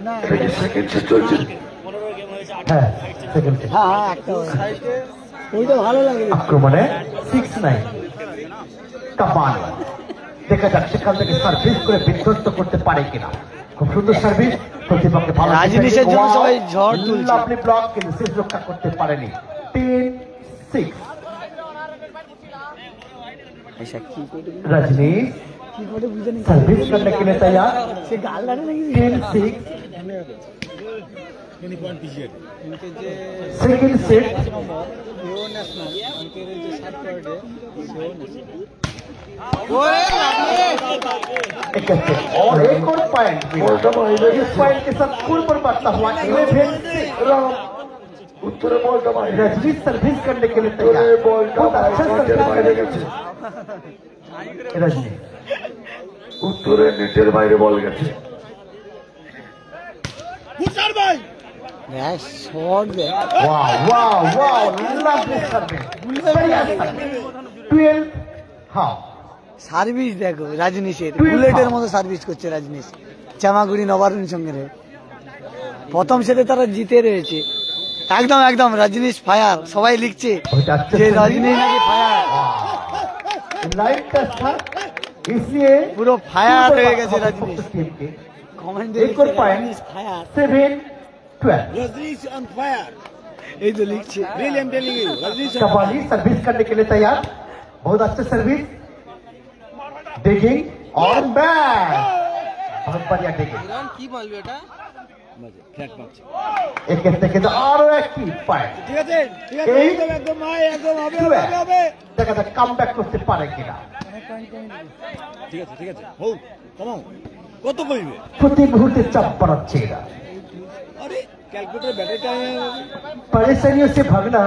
না। এটা কি সেকেন্ড সেট চলছে? হ্যাঁ সেকেন্ড সেট হ্যাঁ হ্যাঁ একটা ওইটা ভালো লাগে। আক্রমণে 6-9 কাপাল দেখা যাক সেখান থেকে সার্ভিস করে বিধ্বস্ত করতে পারে কিনা। খুব সুন্দর সার্ভিস, প্রতিপক্ষে ভালো রাজনীশের জন্য সবাই ঝড় তুলছে। আপনি ব্লক কিন্তু শেষ রক্ষা করতে পারেনি। 10-6 ऐसा की कोटे रजनीश की कोटे बुझे नहीं सर्विस करने के लिए तैयार। से गाल लड़े नहीं 10-6 सेकंड सेट यो नेशनल उनके जो शॉट पॉइंट है और एक और पॉइंट इस पॉइंट के साथ स्कोर पर बढ़ता हुआ 11 উত্তরে বলটা মারি रजनीश सर्विस करने के लिए উত্তরে तैयार। বলটা बहुत अच्छा নেটের বাইরে গেছে, रजनीश উত্তরে নেটের বাইরে বল গেছে। शॉट दे वाह वाह वाह लवली सर्विस बढ़िया सर्विस 12 हां সার্ভিস দেখো রাজনীশের বুলেটের মতো সার্ভিস করছে রাজনীশ চামাগুড়ি নবারুণ সঙ্গে রে। প্রথম সেটে তারা জিতে রয়েছে একদম একদম। রাজনীশ ফায়ার, সবাই লিখছে যে রাজনীশ নাকি ফায়ার, लाइव टेस्ट था इसलिए পুরো ফায়ার হয়ে গেছে রাজনীশ। टीम के কমেন্টে एक और point fire 7-12 Rajnish on fire, এই তো লিখছে। Really I am telling you Rajnish Kabali service करने के लिए तैयार। बहुत अच्छे सर्विस डिगिंग और बैक बहुत बढ़िया डिगिंग কি বলবে এটা एक कहते कि आरो एक की पॉइंट ঠিক আছে ঠিক আছে এই একদম একদম ভাই একদম হবে হবে হবে। দেখা যাক কামব্যাক করতে পারে কিনা। ঠিক আছে ঠিক আছে হো কমাও কত কইবে প্রতি মুহূর্তে চাপ বাড়াচ্ছে এরা। আরে ক্যালকুলেটর ব্যাটারি টাইম परेशानियों से भागना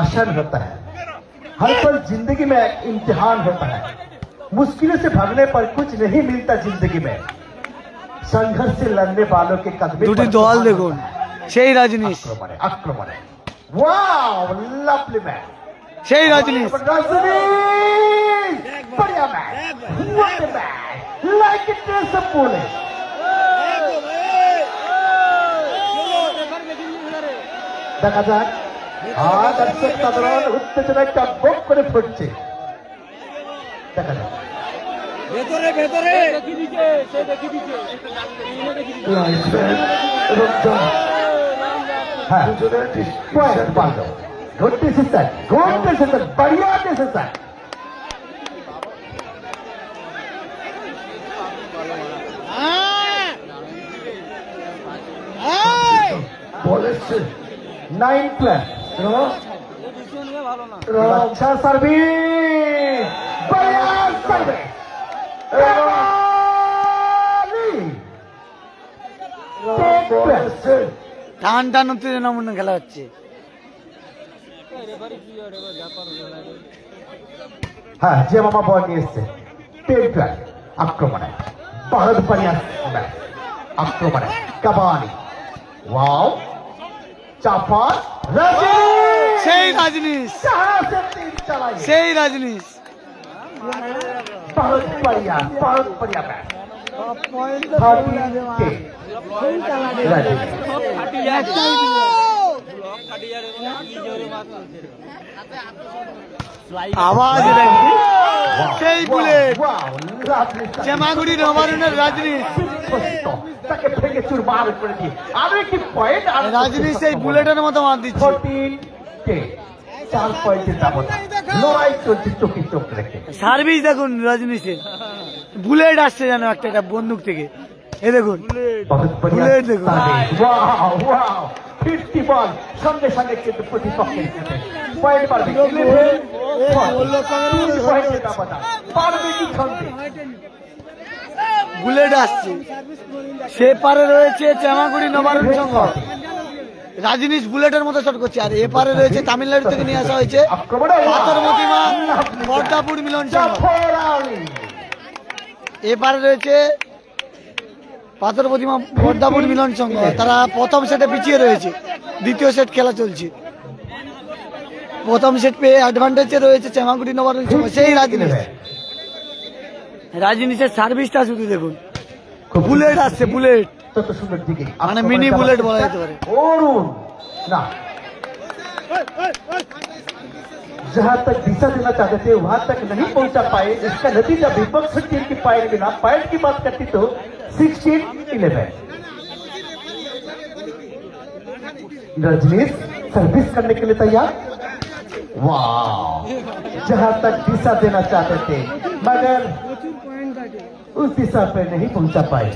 आसान होता है, हर पल जिंदगी में एक इम्तिहान होता है। मुश्किलों से भागने पर कुछ नहीं मिलता जिंदगी में, संघर्ष से लड़ने वालों के कदम দুটি দল দেখুন সেই রাজনীশ आक्रमण आक्रमण वाओ लवली मैन সেই রাজনীশ बढ़िया man what a man like it is a bullet. দেখা যাক দর্শক সাধারণ উত্তেজনায় টকবক করে ফুটছে। দেখা যাক ভেতরে ভেতরে দেখি দিছে সে দেখি দিছে লাইফম্যান এবং জন হ্যাঁ দুজনের পয়েন্ট পালো ঘটতে এসেছে बढ़िया এসেছে। বল এসছে 9-12 अच्छा सर्विस बढ़िया सर्विस বল এসছে টান টান উত্তেজনাপূর্ণ খেলা হচ্ছে। हाँ जे मामा बॉल नहीं इससे 10-12 आक्रमण है बहुत बढ़िया मैच आक्रमण है कबाली वाओ चापा সেই রাজনীশ कहां से तीन चलाई সেই রাজনীশ बहुत बढ़िया मैच 30 আওয়াজ দেখি সেই বুলেট চেমাগুড়ি নবারুণের রাজনীশ তাকে ভেঙে চুরমার করে দিয়ে আরো একটি পয়েন্ট রাজনীশ সেই বুলেটের মতো মার দিচ্ছে। 4 পয়েন্টের ব্যবধান লড়াই চলছে চোখে চোখ রেখে। সার্ভিস দেখুন রাজনীশের, বুলেট আসছে যেন একটা একটা বন্দুক থেকে। এই দেখুন बहुत बढ़िया बुलेट देखो। वाओ वाओ 50 बॉल সঙ্গে সঙ্গে কিন্তু প্রতিপক্ষের কাছে পয়েন্ট পারবে পয়েন্টের ব্যবধান পারবে কি ছন্দে বুলেট আসছে, সেপারে রয়েছে চেমাগুড়ি নবারুণ সংঘ। রাজনীশ বুলেটের মতো শট করছে, আর এপারে রয়েছে তামিলনাড়ু থেকে নিয়ে আসা হয়েছে পাথর প্রতিমা বর্দাপুর মিলন সংঘ। এপারে রয়েছে পাথর প্রতিমা বর্দাপুর মিলন সংঘ। তারা প্রথম সেটে পিছিয়ে রয়েছে, দ্বিতীয় সেট খেলা চলছে। প্রথম সেট পেয়ে অ্যাডভান্টেজে রয়েছে চেমাগুড়ি নবারুণ সংঘ। সেই রাজনীশের সার্ভিসটা শুধু দেখুন, বুলেট আসছে, বুলেট তত সুন্দর দিকে মানে মিনি বুলেট বলা যেতে পারে। অরুণ ना जहां तक दिशा देना चाहते थे वहां तक नहीं पहुंचा पाए, इसका नतीजा विपक्ष टीम की पॉइंट मिला। पॉइंट की बात करती तो 16-11। रजनीश सर्विस करने के लिए तैयार। वाह, जहां तक दिशा देना चाहते थे मगर उस दिशा पे नहीं पहुंचा पाए,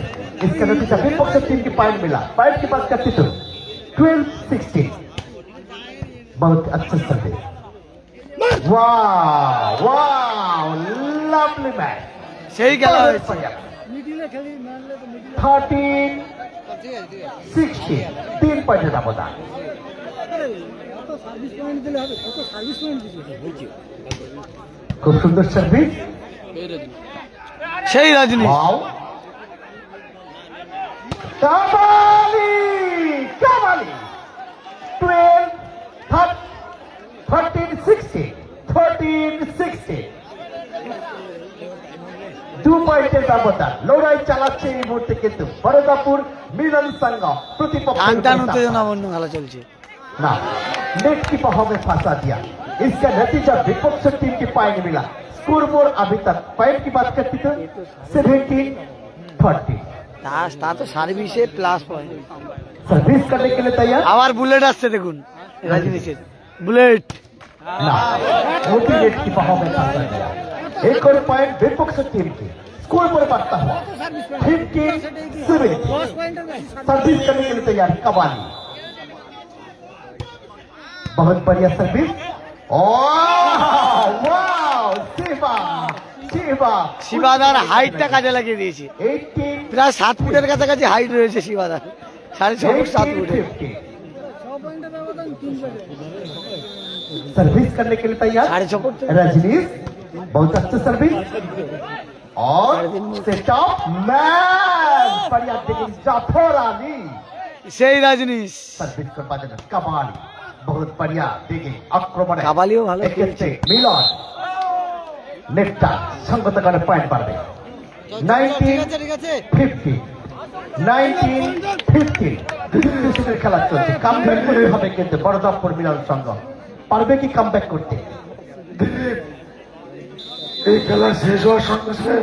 इसका नतीजा विपक्ष टीम की पॉइंट मिला। पॉइंट की बात करती तो 12-16। बहुत अच्छा सर्विस। वाह वाह, लवली मैच। সেই খেলা হয়েছে। 13-16, 3 पॉइंट ব্যবধান। খুব সুন্দর সার্ভিস, সেই রাজনীশ। वाओ, কাবালি কাবালি। 13-16, 13-16, 2 পয়েন্টের ব্যবধান। লড়াই চালাচ্ছে এই মুহূর্তে কিন্তু বরদাপুর মিলন সংঘ প্রতিপক্ষ। টান উত্তেজনাপূর্ণ খেলা চলছে। ना नेट की पहाड़ में फंसा दिया, इसका नतीजा विपक्ष टीम की पॉइंट मिला। स्कोर बोर्ड अभी तक पॉइंट की बात करती तो 17-30। তা তো সার্ভিসে প্লাস পয়েন্ট। सर्विस करने के लिए तैयार। আবার বুলেট আসছে দেখুন রাজনীশের, বুলেট। ना मोटी नेट की पहाड़ में फंसा दिया। एक और पॉइंट विपक्ष टीम की। स्कोर बोर्ड बढ़ता हुआ 15-17। सर्विस करने के लिए तैयार कबाली। बहुत बढ़िया सर्विस। শিবাদার হাইটটা কাজে লাগিয়ে দিয়েছে। 18 প্রায় 7 ফুটের কাছাকাছি হাইট রয়েছে শিবাদার, 6.5 ফুট 7 ফুটে। सर्विस करने के लिए तैयार 6.5 फुट। रजनीश, बहुत अच्छा सर्विस। और सेटअप मैच बढ़िया देखिए जाफर अली। সেই রাজনীশ। सर्विस कर पाते कबाली, बहुत बढ़िया देखिए आक्रमण। কাবালিও ভালো খেলছে। মিলন নেকটা সংগত করে পয়েন্ট পাবে। 19-50, 19-50 খেলা চলছে। কামব্যাক করতে হবে কিন্তু বরদাপুর মিলন সংঘ। পারবে কি কামব্যাক করতে? এই খেলা শেষ হওয়ার সঙ্গে সঙ্গে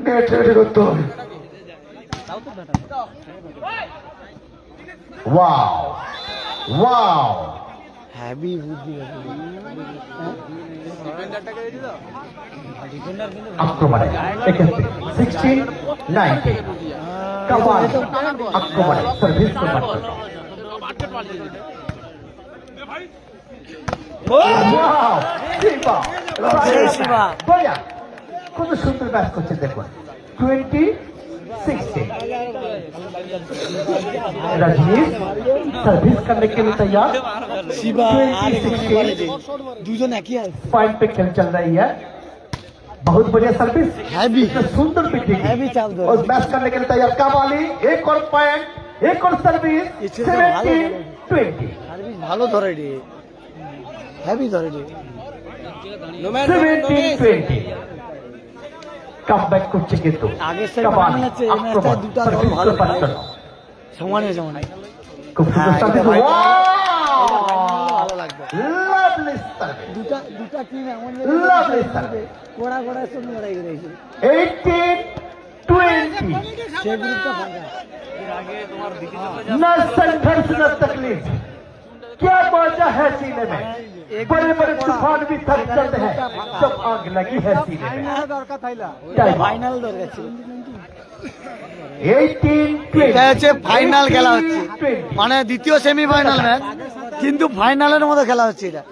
নেট রেডি করতে হবে। ওয়াও ওয়াও, হ্যাভি বুদ্ধি। আক্রমণে এক্ষেত্রে 16-19 কাবাল আক্রমণে সার্ভিস করতে ওয়াও শিবা শিবা বড়িয়া, কত সুন্দর ব্যাট করছে দেখুন। 20-16 रजनीश सर्विस करने के लिए तैयार। শিবা আর দুজন একই আছে। पॉइंट पे खेल चल रही है, बहुत बढ़िया सर्विस। हैवी सुंदर पिटिंग, हैवी चाप दो। और मैच करने के लिए तैयार काबाली। एक और पॉइंट, एक और सर्विस। 17-20, সার্ভিস ভালো ধরে রে, হেভি ধরে রে। 17-20 কামব্যাক করছে কিন্তু আগের সাইড কাবালি মনে হচ্ছে আক্রমণ দুটো দল সার্ভিস ভালো করতে পারছে না। সমানে সমানে। খুব সুন্দর সার্ভিস। ভালো ওয়াও, লাগবে। Lovely service. দুটা টিম এমন লাভলি সার্ভিস। কোড়া কোড়ার সঙ্গে লড়াই করেছে। 18-20 সেই গ্রুপটা ফাঁকা। न संघर्ष न तकलीफ, क्या मजा है सीने में। बड़े बड़े तूफान भी थक जाते हैं जब आग लगी है सीने में। ফাইনাল দরকার ছিল। 18-20 এটা হচ্ছে ফাইনাল খেলা হচ্ছে, মানে দ্বিতীয় সেমিফাইনাল ম্যাচ, কিন্তু ফাইনালের মতো খেলা হচ্ছে। এটা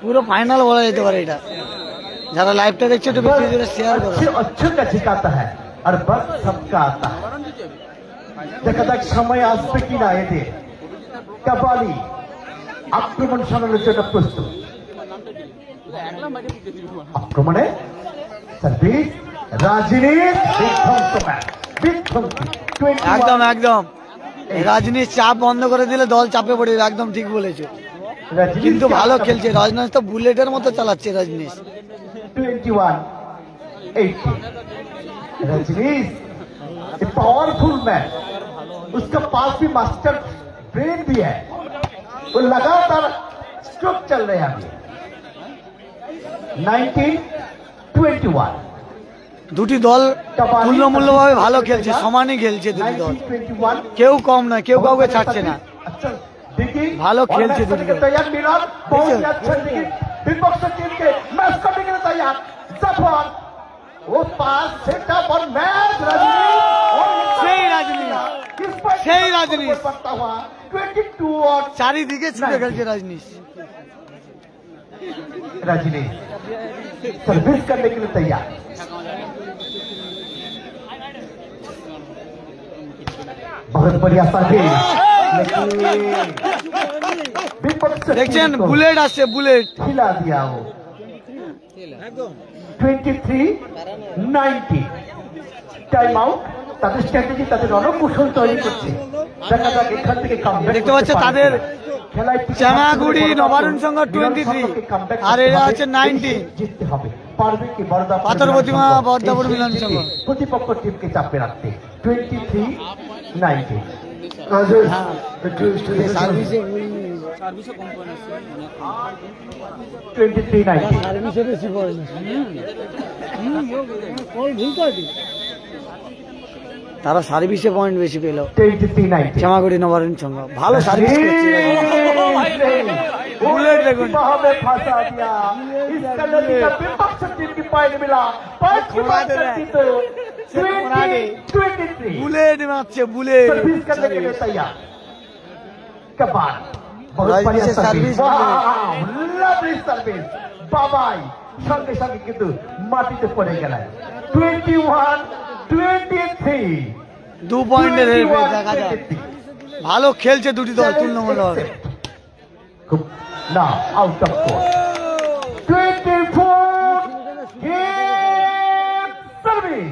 পুরো ফাইনাল বলা যেতে পারে। এটা যারা লাইভটা দেখছে একটু বেশি জোরে শেয়ার করো। अच्छे का झिकाता है और वक्त सबका आता है। দেখা যাক সময় আসবে কিনা এদের। কাবালি আক্রমণ সামলানোর জন্য প্রস্তুত। আক্রমণে সার্ভিস রাজনীত একদম একদম রাজনীশ চাপ বন্ধ করে দিলে দল চাপে পড়ে যাবে, একদম ঠিক বলেছো। কিন্তু ভালো খেলছে রাজনীশ, তো বুলেটের মতো চালাচ্ছে রাজনীশ। 21-18 रजनीश पावरफुल मैन, उसका पास भी मास्टर ब्रेन भी है, वो लगातार स्ट्रोक चल रहे हैं अभी। 19-21 দুটি দল তুল্যমূল্যভাবে ভালো খেলছে, সমানই খেলছে দুটি দল, 19-21 কেউ কম না, কেউ কাউকে ছাড়ছে না, अच्छा देखिए ভালো খেলছে দুটি দল। तैयार मिलान बहुत ही अच्छा देखिए बिग बॉक्स टीम के मैच करने के लिए तैयार जफर वो पास सेटअप और मैच সেই রাজনীশ, সেই রাজনীশ पड़ता हुआ 22 और চারিদিকে ছুটে খেলছে রাজনীশ। रजनी सर्विस करने के लिए तैयार। बहुत बढ़िया सर्विस, দেখছেন বুলেট আসছে, বুলেট हिला दिया वो 23-19 টাইম আউট। তাদের স্ট্র্যাটেজি, তাদের রণকৌশল তৈরি করছে। দেখা যাক এখান থেকে কামব্যাক দেখতে পাচ্ছে তাদের চামাগুড়ি নবারুণ সংঘ 23 আর এরা হচ্ছে 19 জিততে হবে। পারবে কি বরদাপুর পাথর প্রতিমা বরদাপুর মিলন সংঘ প্রতিপক্ষ টিমকে চাপে রাখতে। 23-19 সার্ভিসে 23-19 সার্ভিসে বেশি পড়ে না, তারা সার্ভিসে পয়েন্ট বেশি পেল। 23-19 চামাগুড়ি নবারুণ সংঘ ভালো সার্ভিস করছে। बुलेट देखो में फंसा दिया इसका नतीजा विपक्ष टीम की पॉइंट मिला। पॉइंट की बात करती तो 20-23 बुलेट मारছে, बुलेट सर्विस करने के लिए तैयार। कबाल बहुत बढ़िया सर्विस, लवली सर्विस बाबाई সঙ্গে সঙ্গে কিন্তু মাটিতে পড়ে গেল। 21-23 2 পয়েন্টের হেরফের দেখা যায়। ভালো খেলছে দুটি দল তুলনামূলকভাবে। না আউট অফ কোর্ট 24 সার্ভিস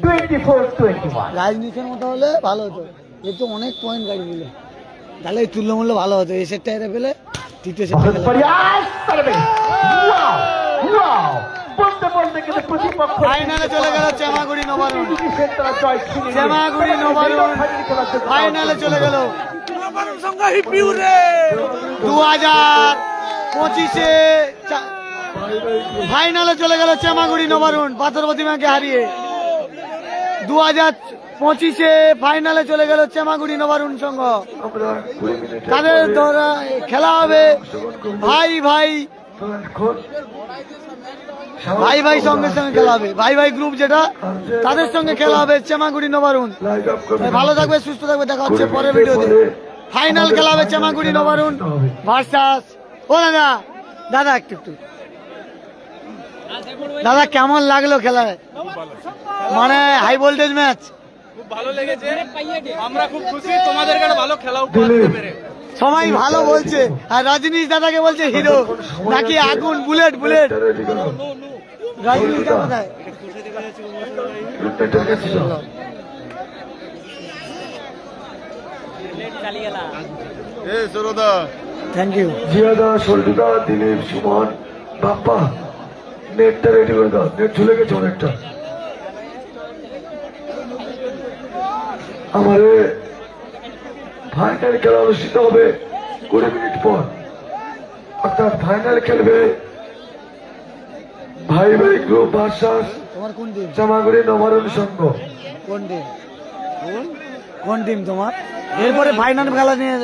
24-21 রাজনীতির মতো হলে ভালো হতো, এ তো অনেক পয়েন্ট গাড়ি দিল, তাহলে এই তুল্যমূল্য ভালো হতো। এই সেটটা এরা পেলে তৃতীয় সেটটা बहुत बढ़िया सर्विस, वाओ वाओ বলতে বলতে কিন্তু প্রতিপক্ষ ফাইনালে চলে গেল চামাগুড়ি নবারুণ। চামাগুড়ি নবারুণ ফাইনালে চলে গেল। 2025-এ ফাইনালে চলে গেল চামাগুড়ি নবারুণ পাথর প্রতিমাকে হারিয়ে। 2025-এ ফাইনালে চলে গেল চামাগুড়ি নবারুণ সংঘ। তাদের খেলা হবে ভাই ভাই ভাই ভাই সঙ্গে সঙ্গে খেলা হবে, ভাই ভাই গ্রুপ যেটা তাদের সঙ্গে খেলা হবে চামাগুড়ি নবারুণ। ভালো থাকবে, সুস্থ থাকবে, দেখা হচ্ছে পরের ভিডিওতে। ফাইনাল খেলা হবে চামাগুড়ি নবারুণ ভার্সাস ও দাদা দাদা একটু একটু দাদা কেমন লাগলো খেলায়? মানে হাই ভোল্টেজ ম্যাচ, খুব ভালো লেগেছে, আমরা খুব খুশি, তোমাদের কাছে ভালো খেলাও করতে পেরে। সবাই ভালো বলছে, আর রজনীশ দাদাকে বলছে হিরো নাকি আগুন, বুলেট বুলেট। রজনীশ দা কোথায়? Thank you. জিয়াদা, সল্টুদা, দিলীপ, সুমন, বাপ্পা, নেটটা রেডি করে দাও, নেট ঝুলে গেছে অনেকটা। আমাদের ফাইনাল খেলা অনুষ্ঠিত হবে 20 মিনিট পর, অর্থাৎ ফাইনাল খেলবে ভাই ভাই গ্রুপ ভার্সাস তোমার কোন টিম? চামাগুড়ি নবারুণ সংঘ। কোন টিম? কোন টিম তোমার? এরপরে ফাইনাল খেলা নিয়ে